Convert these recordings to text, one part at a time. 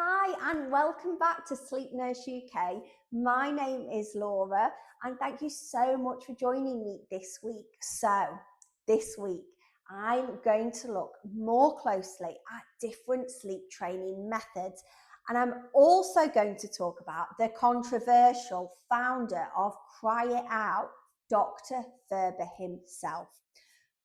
Hi, and welcome back to Sleep Nurse UK. My name is Laura, and thank you so much for joining me this week. This week, I'm going to look more closely at different sleep training methods, and I'm also going to talk about the controversial founder of Cry It Out, Dr. Ferber himself.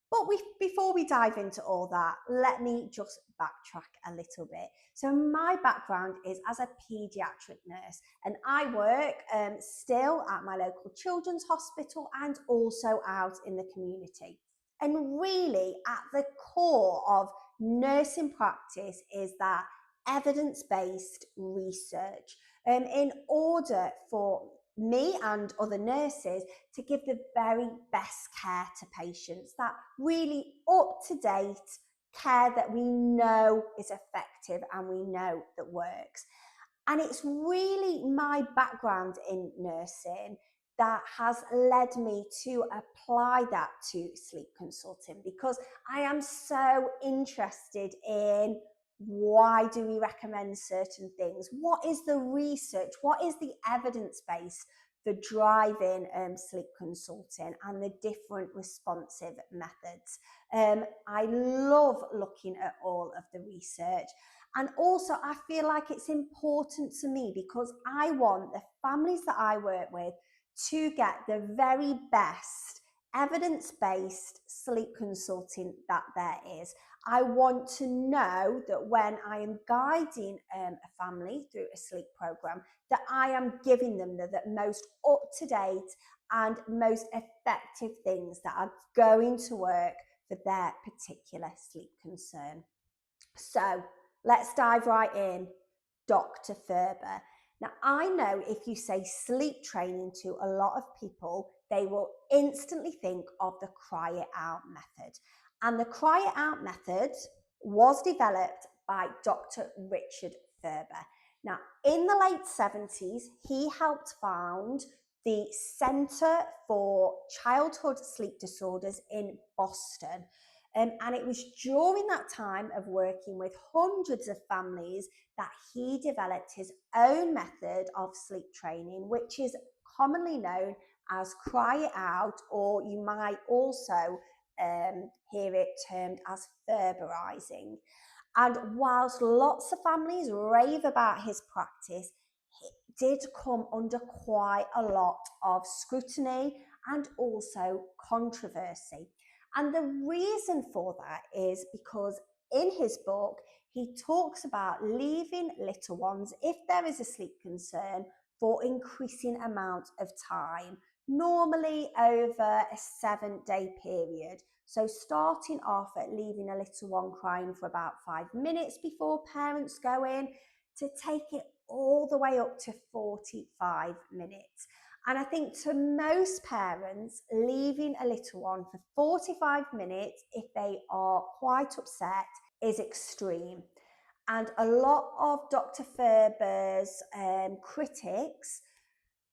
But before we dive into all that, let me just backtrack a little bit. So my background is as a paediatric nurse, and I work still at my local children's hospital and also out in the community. And really, at the core of nursing practice is that evidence-based research. In order for me and other nurses to give the very best care to patients, that really up-to-date care that we know is effective and we know that works. And it's really my background in nursing that has led me to apply that to sleep consulting, because I am so interested in why do we recommend certain things? What is the research? What is the evidence base for driving sleep consulting and the different responsive methods? I love looking at all of the research. And also, I feel like it's important to me because I want the families that I work with to get the very best evidence-based sleep consulting that there is. I want to know that when I am guiding a family through a sleep program, that I am giving them the most up-to-date and most effective things that are going to work for their particular sleep concern. So let's dive right in. Dr. Ferber. Now, I know if you say sleep training to a lot of people, they will instantly think of the Cry It Out method. And the Cry It Out method was developed by Dr. Richard Ferber. Now, in the late 70s, he helped found the Center for Childhood Sleep Disorders in Boston. And it was during that time of working with hundreds of families that he developed his own method of sleep training, which is commonly known as Cry It Out, or you might also hear it termed as Ferberizing. And whilst lots of families rave about his practice, it did come under quite a lot of scrutiny and also controversy. And the reason for that is because in his book, he talks about leaving little ones, if there is a sleep concern, for increasing amount of time, normally over a 7-day period. So starting off at leaving a little one crying for about 5 minutes before parents go in, to take it all the way up to 45 minutes. And I think to most parents, leaving a little one for 45 minutes, if they are quite upset, is extreme. And a lot of Dr. Ferber's critics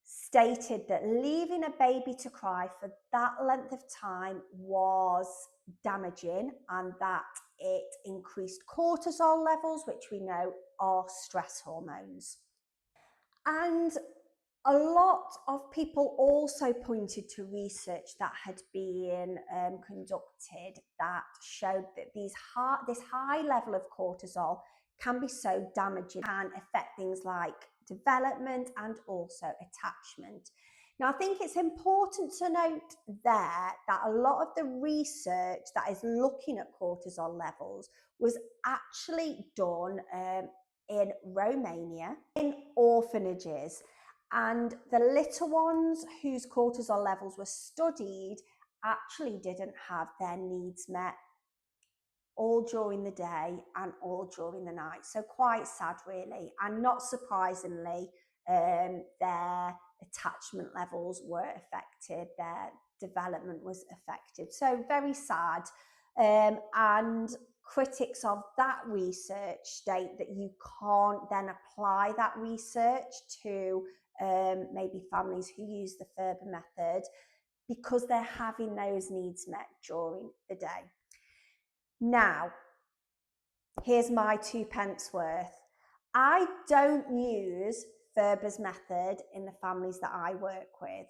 stated that leaving a baby to cry for that length of time was damaging, and that it increased cortisol levels, which we know are stress hormones. And a lot of people also pointed to research that had been conducted that showed that this high level of cortisol can be so damaging, can affect things like development and also attachment. Now, I think it's important to note there that a lot of the research that is looking at cortisol levels was actually done in Romania, in orphanages. And the little ones whose cortisol levels were studied actually didn't have their needs met all during the day and all during the night. So quite sad, really. And not surprisingly, their attachment levels were affected, their development was affected. So very sad. And critics of that research state that you can't then apply that research to maybe families who use the Ferber method because they're having those needs met during the day. Now, here's my 2 pence worth. I don't use Ferber's method in the families that I work with,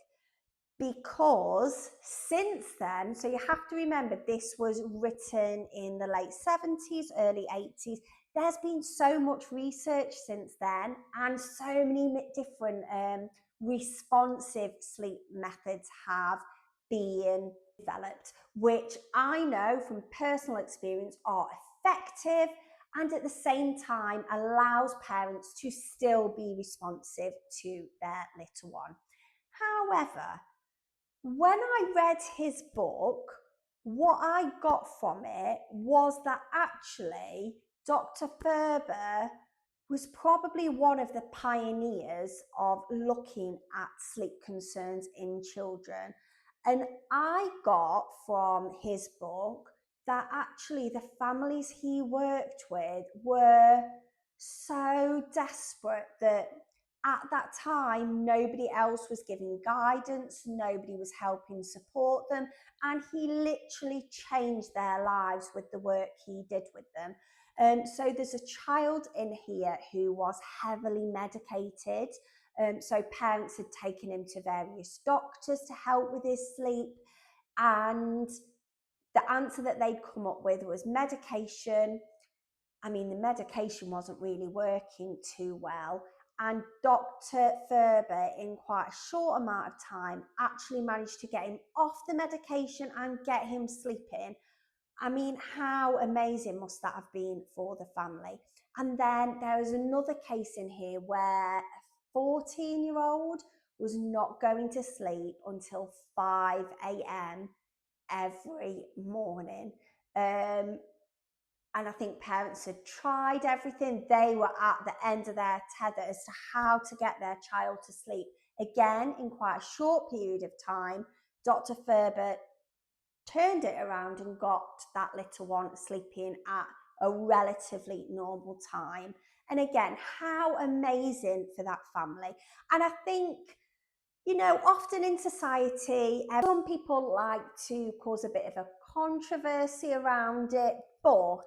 because since then, so you have to remember this was written in the late 70s, early 80s. There's been so much research since then, and so many different responsive sleep methods have been developed, which I know from personal experience are effective and at the same time allows parents to still be responsive to their little one. However, when I read his book, what I got from it was that actually Dr. Ferber was probably one of the pioneers of looking at sleep concerns in children. And I got from his book that actually the families he worked with were so desperate that at that time, nobody else was giving guidance, nobody was helping support them, and he literally changed their lives with the work he did with them. So there's a child in here who was heavily medicated. So parents had taken him to various doctors to help with his sleep, and the answer that they'd come up with was medication. I mean, the medication wasn't really working too well. And Dr. Ferber, in quite a short amount of time, actually managed to get him off the medication and get him sleeping. I mean, how amazing must that have been for the family? And then there is another case in here where a 14-year-old was not going to sleep until 5 a.m. every morning. And I think parents had tried everything. They were at the end of their tether as to how to get their child to sleep. Again, in quite a short period of time, Dr. Ferber turned it around and got that little one sleeping at a relatively normal time. And again, how amazing for that family. And I think, you know, often in society, some people like to cause a bit of a controversy around it, but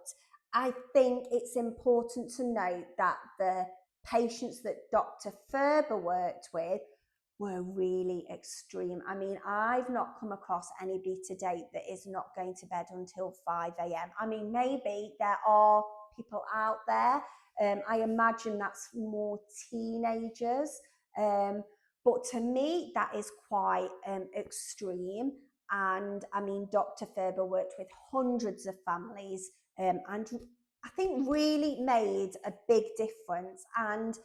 I think it's important to note that the patients that Dr. Ferber worked with were really extreme. I mean, I've not come across anybody to date that is not going to bed until 5 a.m. I mean, maybe there are people out there. I imagine that's more teenagers. But to me, that is quite extreme. And I mean, Dr. Ferber worked with hundreds of families, and I think really made a big difference. And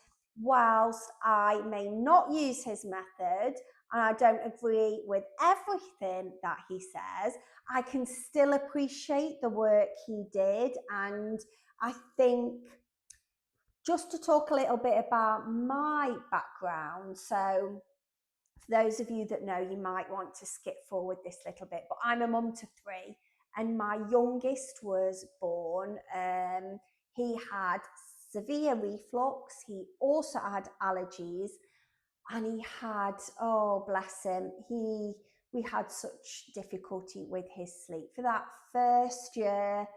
whilst I may not use his method and I don't agree with everything that he says, I can still appreciate the work he did. And I think, just to talk a little bit about my background, so for those of you that know, you might want to skip forward this little bit, but I'm a mum to three, and my youngest was born. He had severe reflux. He also had allergies, and he had, oh bless him, we had such difficulty with his sleep. For that first year,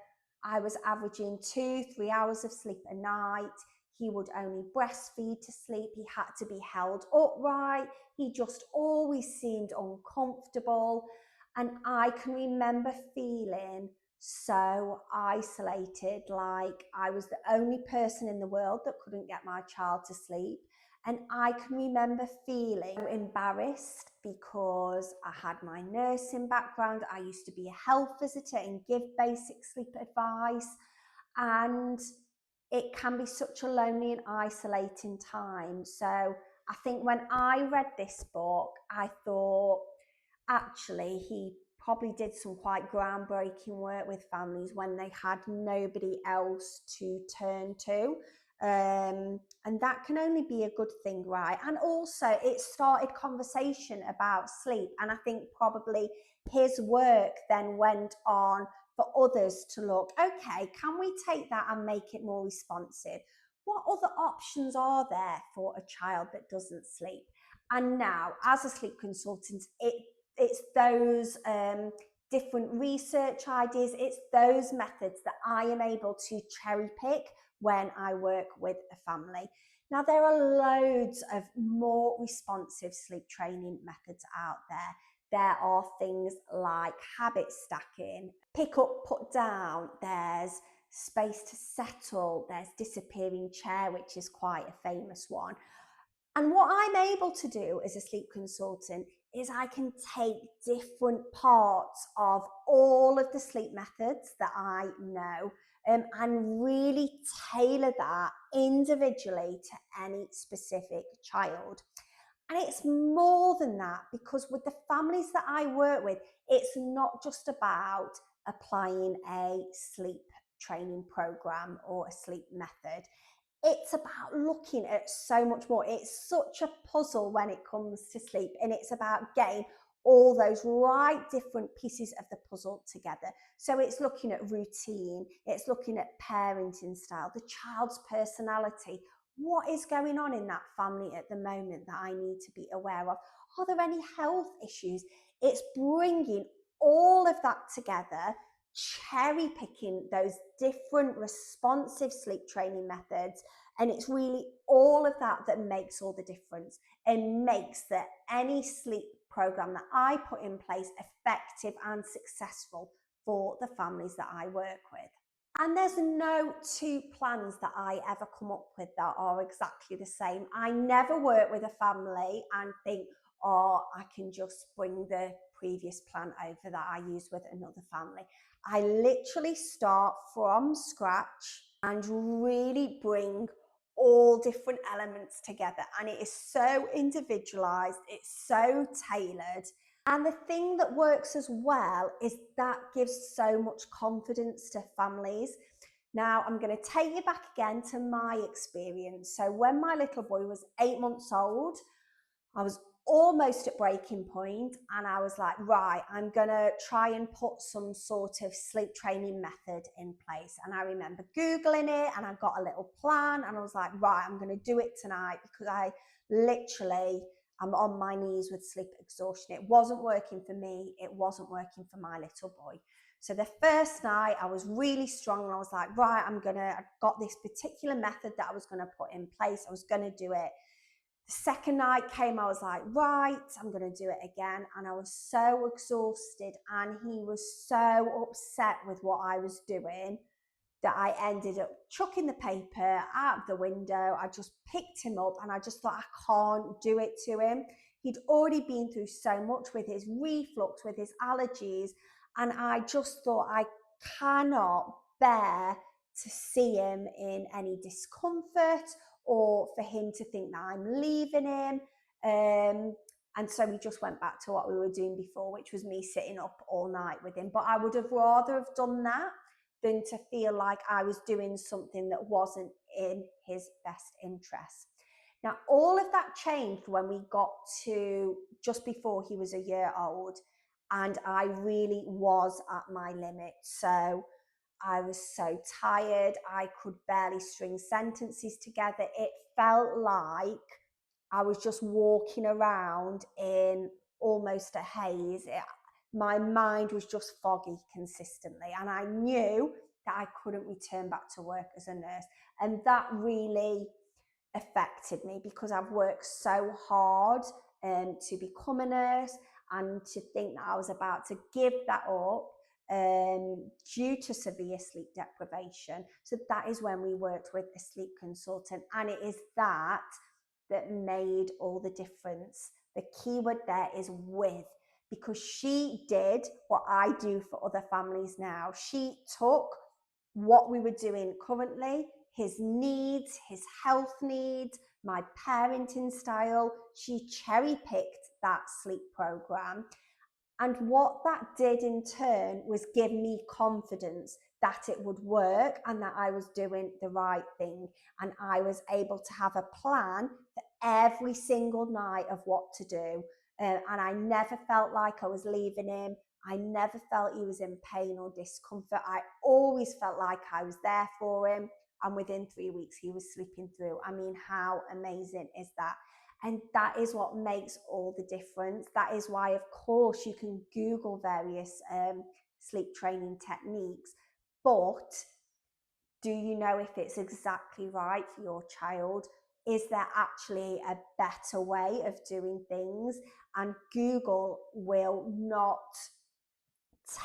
I was averaging 2-3 hours of sleep a night. He would only breastfeed to sleep. He had to be held upright. He just always seemed uncomfortable. And I can remember feeling so isolated, like I was the only person in the world that couldn't get my child to sleep. And I can remember feeling embarrassed because I had my nursing background. I used to be a health visitor and give basic sleep advice. And it can be such a lonely and isolating time. So I think when I read this book, I thought, actually, he probably did some quite groundbreaking work with families when they had nobody else to turn to. And that can only be a good thing, right? And also, it started conversation about sleep. And I think probably his work then went on for others to look, okay, can we take that and make it more responsive? What other options are there for a child that doesn't sleep? And now, as a sleep consultant, it's those different research ideas. It's those methods that I am able to cherry pick when I work with a family. Now, there are loads of more responsive sleep training methods out there. There are things like habit stacking, pick up, put down, there's space to settle, there's disappearing chair, which is quite a famous one. And what I'm able to do as a sleep consultant is I can take different parts of all of the sleep methods that I know and really tailor that individually to any specific child. And it's more than that, because with the families that I work with, it's not just about applying a sleep training program or a sleep method. It's about looking at so much more. It's such a puzzle when it comes to sleep, and it's about getting all those right different pieces of the puzzle together. So it's looking at routine, it's looking at parenting style, the child's personality. What is going on in that family at the moment that I need to be aware of? Are there any health issues? It's bringing all of that together, cherry picking those different responsive sleep training methods. And it's really all of that that makes all the difference and makes that any sleep program that I put in place effective and successful for the families that I work with. And there's no two plans that I ever come up with that are exactly the same. I never work with a family and think, oh, I can just bring the previous plan over that I used with another family. I literally start from scratch and really bring all different elements together. And it is so individualized, it's so tailored. And the thing that works as well is that gives so much confidence to families. Now, I'm going to take you back again to my experience. So when my little boy was 8 months old, I was almost at breaking point, and I was like, right, I'm going to try and put some sort of sleep training method in place. And I remember Googling it, and I got a little plan, and I was like, right, I'm going to do it tonight, because I literally am on my knees with sleep exhaustion. It wasn't working for me. It wasn't working for my little boy. So the first night I was really strong, and I was like, right, I've got this particular method that I was going to put in place. I was going to do it. The second night came, I was like, right, I'm going to do it again. And I was so exhausted, and he was so upset with what I was doing that I ended up chucking the paper out of the window. I just picked him up, and I just thought, I can't do it to him. He'd already been through so much with his reflux, with his allergies. And I just thought, I cannot bear to see him in any discomfort, or for him to think that I'm leaving him. And so we just went back to what we were doing before, which was me sitting up all night with him. But I would have rather have done that than to feel like I was doing something that wasn't in his best interest. Now, all of that changed when we got to just before he was a year old, and I really was at my limit. So I was so tired, I could barely string sentences together. It felt like I was just walking around in almost a haze. My mind was just foggy consistently, and I knew that I couldn't return back to work as a nurse. And that really affected me, because I've worked so hard to become a nurse, and to think that I was about to give that up due to severe sleep deprivation. So that is when we worked with a sleep consultant, and it is that made all the difference. The keyword there is with, because she did what I do for other families now. She took what we were doing currently, his needs, his health needs, my parenting style. She cherry picked that sleep program. And what that did in turn was give me confidence that it would work, and that I was doing the right thing. And I was able to have a plan for every single night of what to do. And I never felt like I was leaving him. I never felt he was in pain or discomfort. I always felt like I was there for him. And within 3 weeks, he was sleeping through. I mean, how amazing is that? And that is what makes all the difference. That is why, of course, you can Google various sleep training techniques, but do you know if it's exactly right for your child? Is there actually a better way of doing things? And Google will not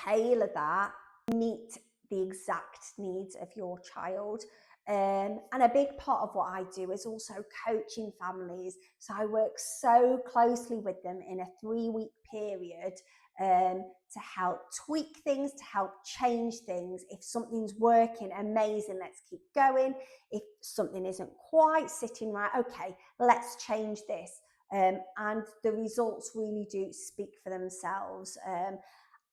tailor that to meet the exact needs of your child. And a big part of what I do is also coaching families. So I work so closely with them in a 3-week period to help tweak things, to help change things. If something's working, amazing, let's keep going. If something isn't quite sitting right, okay, let's change this. And the results really do speak for themselves.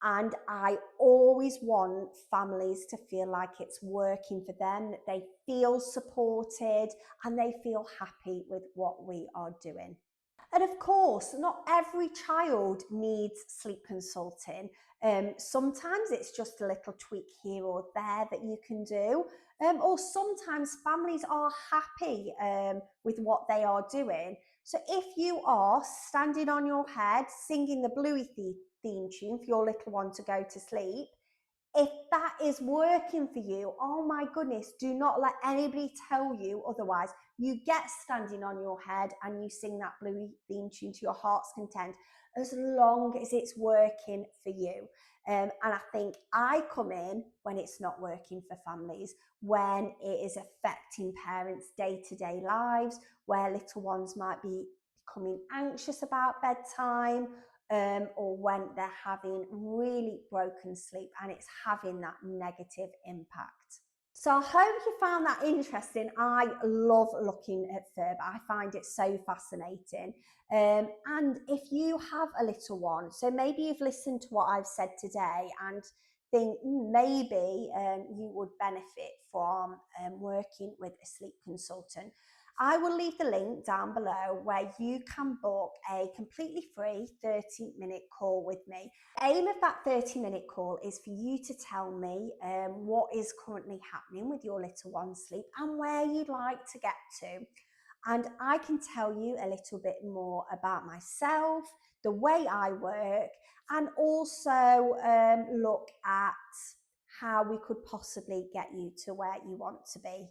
And I always want families to feel like it's working for them, that they feel supported and they feel happy with what we are doing. And of course, not every child needs sleep consulting. Sometimes it's just a little tweak here or there that you can do. Or sometimes families are happy with what they are doing. So if you are standing on your head, singing the Bluey theme tune for your little one to go to sleep, if that is working for you, oh my goodness, do not let anybody tell you otherwise. You get standing on your head and you sing that Bluey theme tune to your heart's content, as long as it's working for you. And I think I come in when it's not working for families, when it is affecting parents' day-to-day lives, where little ones might be becoming anxious about bedtime, or when they're having really broken sleep and it's having that negative impact. So I hope you found that interesting. I love looking at Ferber. I find it so fascinating. And if you have a little one, so maybe you've listened to what I've said today and think maybe you would benefit from working with a sleep consultant, I will leave the link down below where you can book a completely free 30-minute call with me. The aim of that 30-minute call is for you to tell me what is currently happening with your little one's sleep and where you'd like to get to. And I can tell you a little bit more about myself, the way I work, and also look at how we could possibly get you to where you want to be.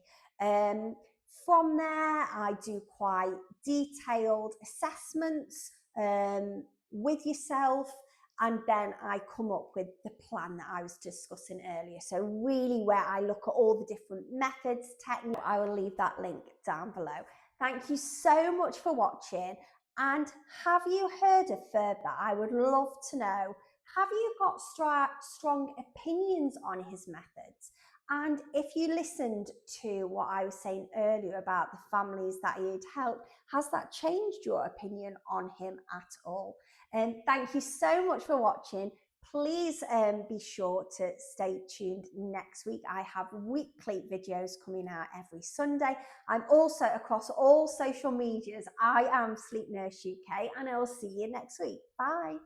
From there, I do quite detailed assessments with yourself, and then I come up with the plan that I was discussing earlier. So really where I look at all the different methods, techniques. I will leave that link down below. Thank you so much for watching. And have you heard of Ferber? I would love to know. Have you got strong opinions on his methods? And if you listened to what I was saying earlier about the families that he had helped, has that changed your opinion on him at all? And thank you so much for watching. Please be sure to stay tuned next week. I have weekly videos coming out every Sunday. I'm also across all social medias. I am Sleep Nurse UK, and I will see you next week. Bye.